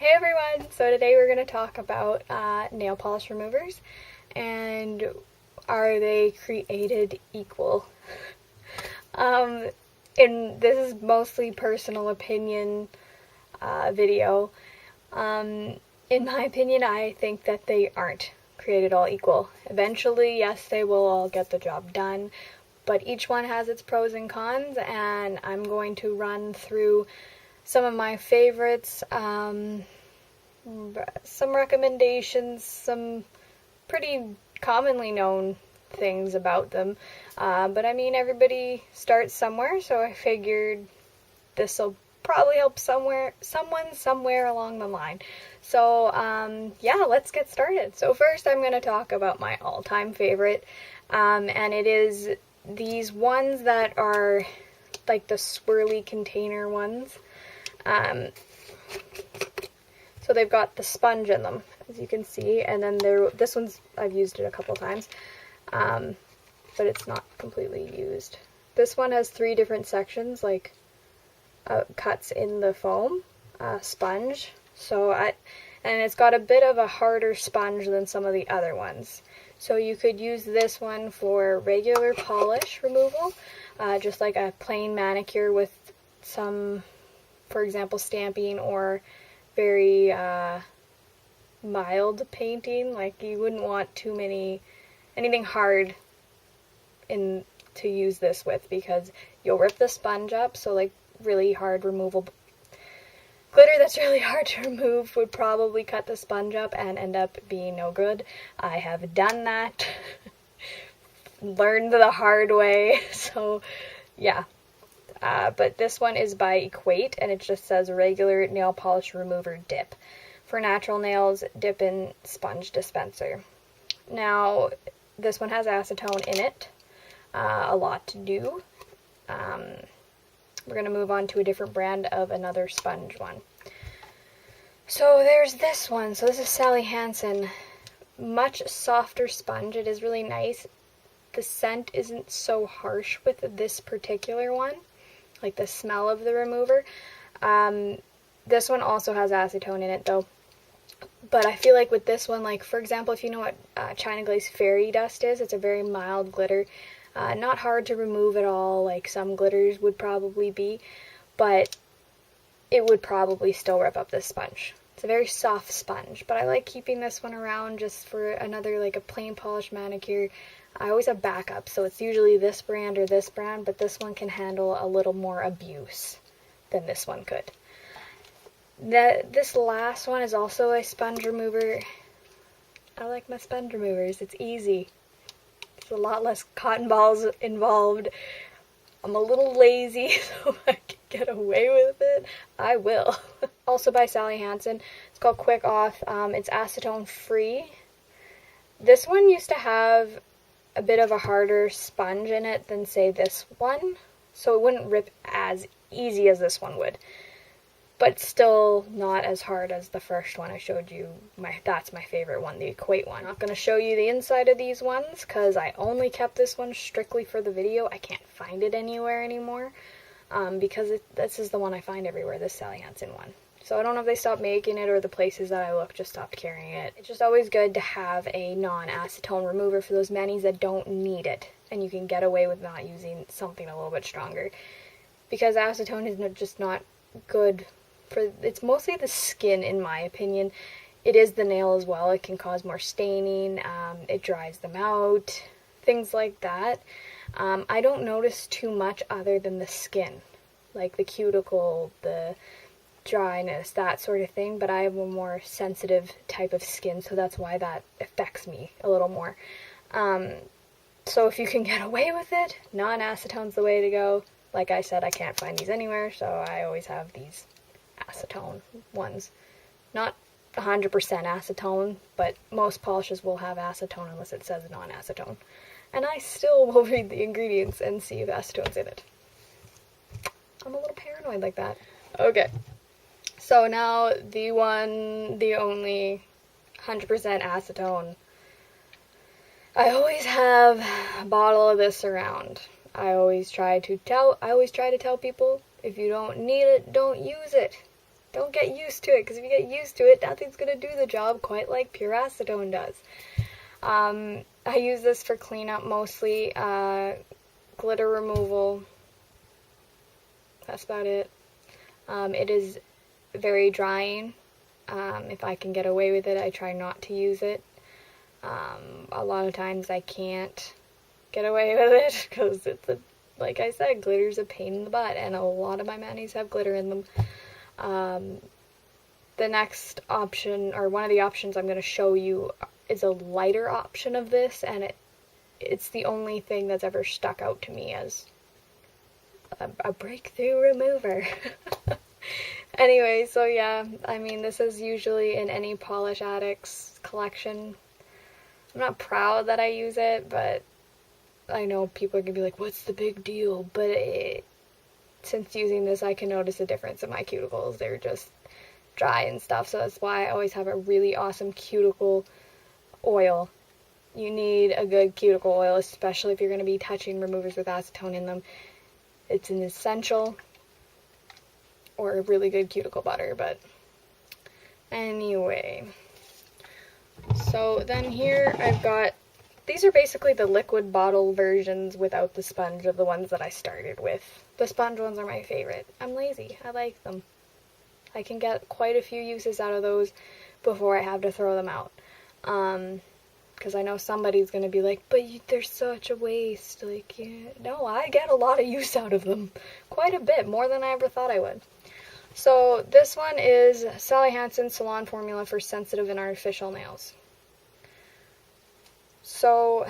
Hey everyone! So today we're going to talk about nail polish removers and are they created equal? Um, and this is mostly personal opinion video. In my opinion, I think that they aren't created all equal. Eventually, yes, they will all get the job done, but each one has its pros and cons, and I'm going to run through some of my favorites, some recommendations, some pretty commonly known things about them. But I mean, everybody starts somewhere, so I figured this will probably help someone somewhere along the line. So yeah, let's get started. So first I'm going to talk about my all-time favorite, and it is these ones that are like the swirly container ones. So they've got the sponge in them, as you can see, and then this one's, I've used it a couple times, but it's not completely used. This one has 3 different sections, like cuts in the foam, sponge, and it's got a bit of a harder sponge than some of the other ones. So you could use this one for regular polish removal, just like a plain manicure with some, for example, stamping or very mild painting. Like, you wouldn't want anything hard to use this with, because you'll rip the sponge up. So like really hard removable glitter that's really hard to remove would probably cut the sponge up and end up being no good. I have done that. Learned the hard way. So yeah. But this one is by Equate, and it just says regular nail polish remover dip. For natural nails, dip in sponge dispenser. Now, this one has acetone in it. A lot to do. We're going to move on to a different brand of another sponge one. So there's this one. So this is Sally Hansen. Much softer sponge. It is really nice. The scent isn't so harsh with this particular one, like the smell of the remover. This one also has acetone in it though. But I feel like with this one, like for example, if you know what China Glaze Fairy Dust is, it's a very mild glitter. Not hard to remove at all, like some glitters would probably be, but it would probably still rip up this sponge. It's a very soft sponge, but I like keeping this one around just for another, like a plain polish manicure. I always have backup, so it's usually this brand or this brand, but this one can handle a little more abuse than this one could. This last one is also a sponge remover. I like my sponge removers. It's easy. There's a lot less cotton balls involved. I'm a little lazy, so if I can get away with it, I will. Also by Sally Hansen. It's called Quick Off. It's acetone free. This one used to have a bit of a harder sponge in it than, say, this one, so it wouldn't rip as easy as this one would, but still not as hard as the first one I showed you. That's my favorite one, the Equate one. I'm not going to show you the inside of these ones because I only kept this one strictly for the video. I can't find it anywhere anymore, because this is the one I find everywhere, this Sally Hansen one. So I don't know if they stopped making it or the places that I look just stopped carrying it. It's just always good to have a non-acetone remover for those manis that don't need it, and you can get away with not using something a little bit stronger, because acetone is just not good for, it's mostly the skin in my opinion. It is the nail as well. It can cause more staining, it dries them out, things like that. I don't notice too much other than the skin, like the cuticle, the dryness, that sort of thing, but I have a more sensitive type of skin, so that's why that affects me a little more. So if you can get away with it, non-acetone's the way to go. Like I said, I can't find these anywhere, so I always have these acetone ones. Not 100% acetone, but most polishes will have acetone unless it says non-acetone. And I still will read the ingredients and see if acetone's in it. I'm a little paranoid like that. Okay. So now the only 100% acetone. I always have a bottle of this around. I always try to tell people, if you don't need it, don't use it. Don't get used to it, because if you get used to it, nothing's going to do the job quite like pure acetone does. I use this for cleanup mostly, glitter removal. That's about it. It is very drying. If I can get away with it, I try not to use it. A lot of times I can't get away with it because like I said, glitter's a pain in the butt, and a lot of my manis have glitter in them. The next option, or one of the options I'm going to show you, is a lighter option of this, and it's the only thing that's ever stuck out to me as a breakthrough remover. Anyway, so yeah, I mean, this is usually in any Polish Addicts collection. I'm not proud that I use it, but I know people are going to be like, what's the big deal? But since using this, I can notice a difference in my cuticles. They're just dry and stuff, so that's why I always have a really awesome cuticle oil. You need a good cuticle oil, especially if you're going to be touching removers with acetone in them. It's an essential, or a really good cuticle butter, but anyway. So then here I've got, these are basically the liquid bottle versions without the sponge of the ones that I started with. The sponge ones are my favorite. I'm lazy. I like them. I can get quite a few uses out of those before I have to throw them out. Because I know somebody's going to be like, but they're such a waste. Like, yeah. No, I get a lot of use out of them. Quite a bit, more than I ever thought I would. So this one is Sally Hansen Salon Formula for Sensitive and Artificial Nails. So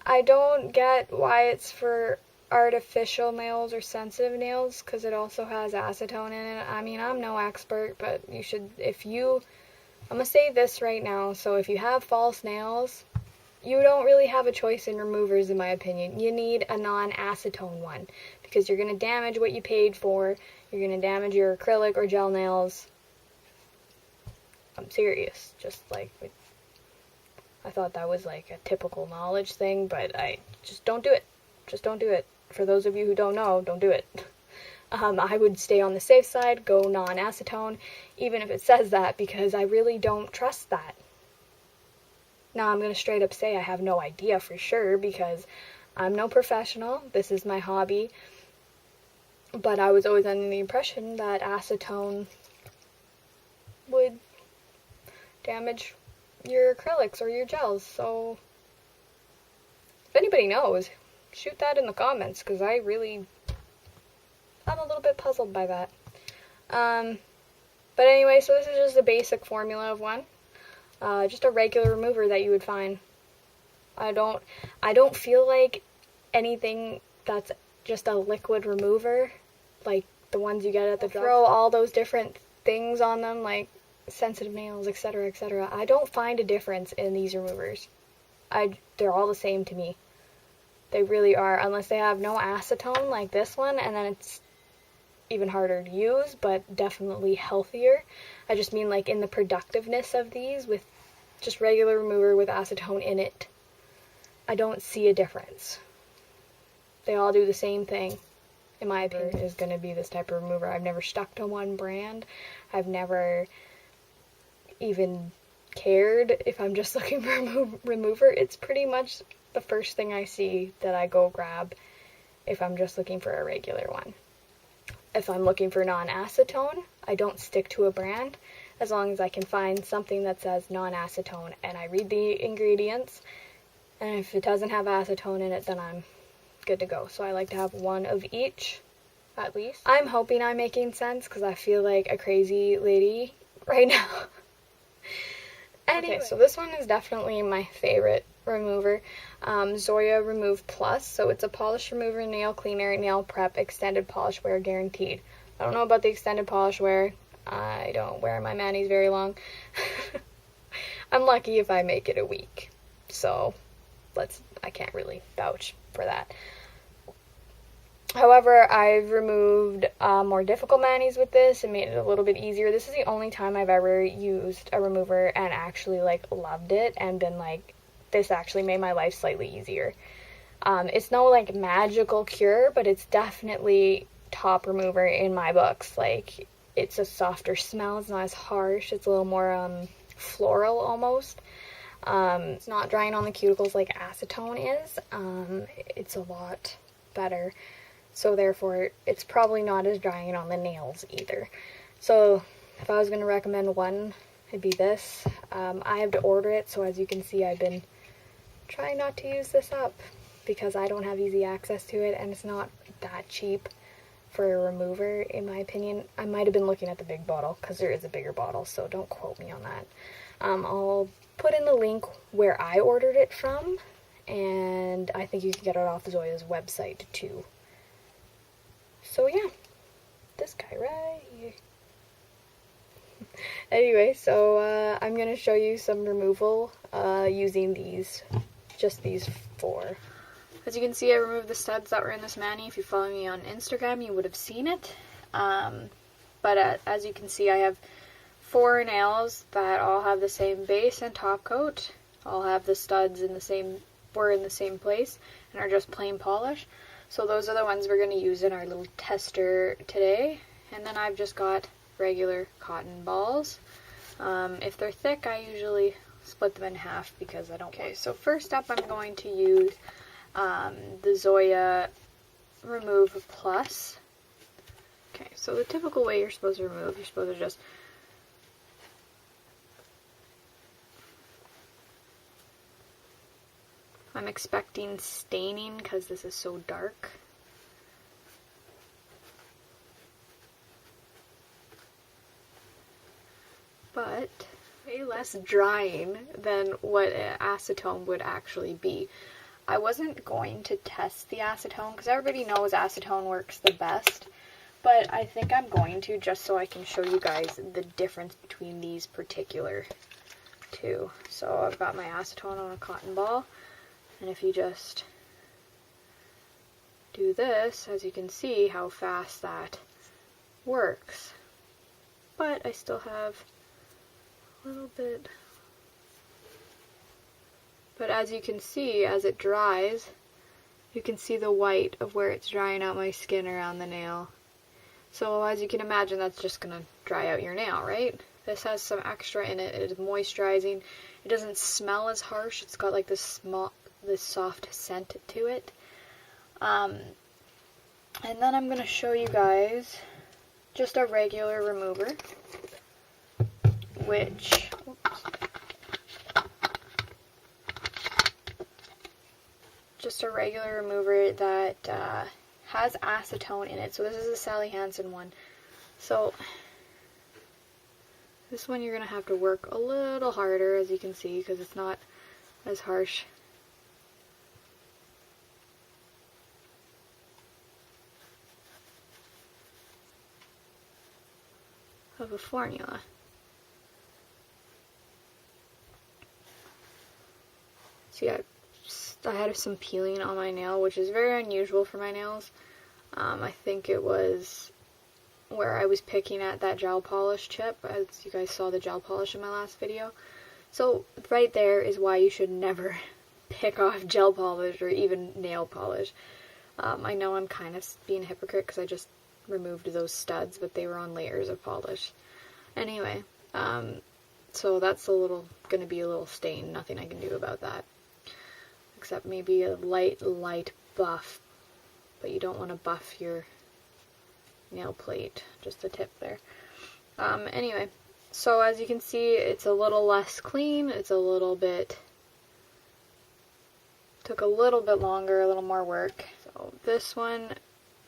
I don't get why it's for artificial nails or sensitive nails, because it also has acetone in it. I mean, I'm no expert, but you should, I'm going to say this right now, so if you have false nails, you don't really have a choice in removers, in my opinion. You need a non-acetone one, because you're going to damage what you paid for. You're going to damage your acrylic or gel nails. I'm serious. Just like, I thought that was like a typical knowledge thing, but just don't do it. Just don't do it. For those of you who don't know, don't do it. I would stay on the safe side, go non-acetone, even if it says that, because I really don't trust that. Now, I'm going to straight up say I have no idea for sure, because I'm no professional. This is my hobby. But I was always under the impression that acetone would damage your acrylics or your gels. So, if anybody knows, shoot that in the comments, because I'm a little bit puzzled by that. But anyway, so this is just a basic formula of one. Just a regular remover that you would find. I don't feel like anything that's just a liquid remover, like the ones you get at the drug. Throw all those different things on them, like sensitive nails, etc., etc. I don't find a difference in these removers. They're all the same to me. They really are, unless they have no acetone like this one, and then it's even harder to use, but definitely healthier. I just mean like in the productiveness of these with just regular remover with acetone in it. I don't see a difference. They all do the same thing, in my opinion, is going to be this type of remover. I've never stuck to one brand. I've never even cared if I'm just looking for a remover. It's pretty much the first thing I see that I go grab if I'm just looking for a regular one. If I'm looking for non-acetone, I don't stick to a brand as long as I can find something that says non-acetone and I read the ingredients, and if it doesn't have acetone in it, then I'm good to go. So I like to have one of each, at least. I'm hoping I'm making sense, because I feel like a crazy lady right now. Anyway, okay, so this one is definitely my favorite remover. Zoya Remove Plus. So it's a polish remover, nail cleaner, nail prep, extended polish wear guaranteed. I don't know about the extended polish wear. I don't wear my manis very long. I'm lucky if I make it a week. So I can't really vouch for that. However, I've removed more difficult manis with this and made it a little bit easier. This is the only time I've ever used a remover and actually loved it and been like, this actually made my life slightly easier. It's no magical cure, but it's definitely top remover in my books. Like, it's a softer smell, it's not as harsh, it's a little more floral almost. It's not drying on the cuticles like acetone is. It's a lot better. So therefore, it's probably not as drying on the nails either. So if I was going to recommend one, it'd be this. I have to order it, so as you can see, I've been trying not to use this up because I don't have easy access to it, and it's not that cheap for a remover, in my opinion. I might have been looking at the big bottle, because there is a bigger bottle, so don't quote me on that. I'll put in the link where I ordered it from, and I think you can get it off Zoya's website too. So yeah, this guy right here. Anyway, so I'm going to show you some removal using just these 4. As you can see, I removed the studs that were in this mani. If you follow me on Instagram, you would have seen it. But as you can see, I have 4 nails that all have the same base and top coat. All have the studs in the same place and are just plain polish. So those are the ones we're going to use in our little tester today. And then I've just got regular cotton balls. If they're thick, I usually split them in half because I don't. Okay, so first up I'm going to use the Zoya Remove Plus. Okay, so the typical way you're supposed to remove, you're supposed to just I'm expecting staining because this is so dark. But way less drying than what acetone would actually be. I wasn't going to test the acetone because everybody knows acetone works the best, but I think I'm going to just so I can show you guys the difference between these particular two. So I've got my acetone on a cotton ball, and if you just do this, as you can see how fast that works. But I still have a little bit. But as you can see, as it dries, you can see the white of where it's drying out my skin around the nail. So as you can imagine, that's just going to dry out your nail, right? This has some extra in it. It is moisturizing. It doesn't smell as harsh. It's got like this soft scent to it. And then I'm going to show you guys just a regular remover, which, just a regular remover that has acetone in it. So this is a Sally Hansen one. So this one you're going to have to work a little harder, as you can see, because it's not as harsh. Of a formula. See, I had some peeling on my nail, which is very unusual for my nails. I think it was where I was picking at that gel polish chip, as you guys saw the gel polish in my last video. So right there is why you should never pick off gel polish or even nail polish. I know I'm kind of being a hypocrite because I just removed those studs, but they were on layers of polish. Anyway, so that's going to be a little stain. Nothing I can do about that. Except maybe a light buff, but you don't want to buff your nail plate, just the tip there. Anyway, so as you can see, it's a little less clean, it's a little bit, took a little bit longer, a little more work. So this one,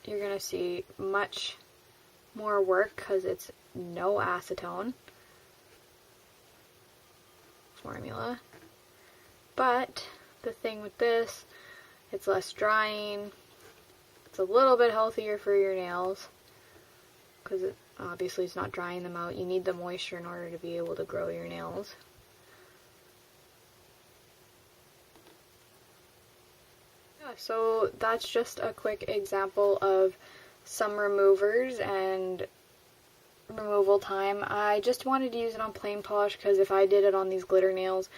you're going to see much more work because it's no acetone formula, but the thing with this, it's less drying, it's a little bit healthier for your nails, because obviously it's not drying them out. You need the moisture in order to be able to grow your nails. Yeah, so that's just a quick example of some removers and removal time. I just wanted to use it on plain polish because if I did it on these glitter nails,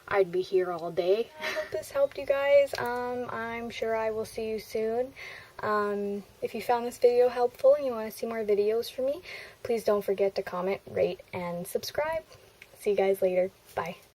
I'd be here all day. I hope this helped you guys. I'm sure I will see you soon. If you found this video helpful and you want to see more videos from me, please don't forget to comment, rate, and subscribe. See you guys later. Bye.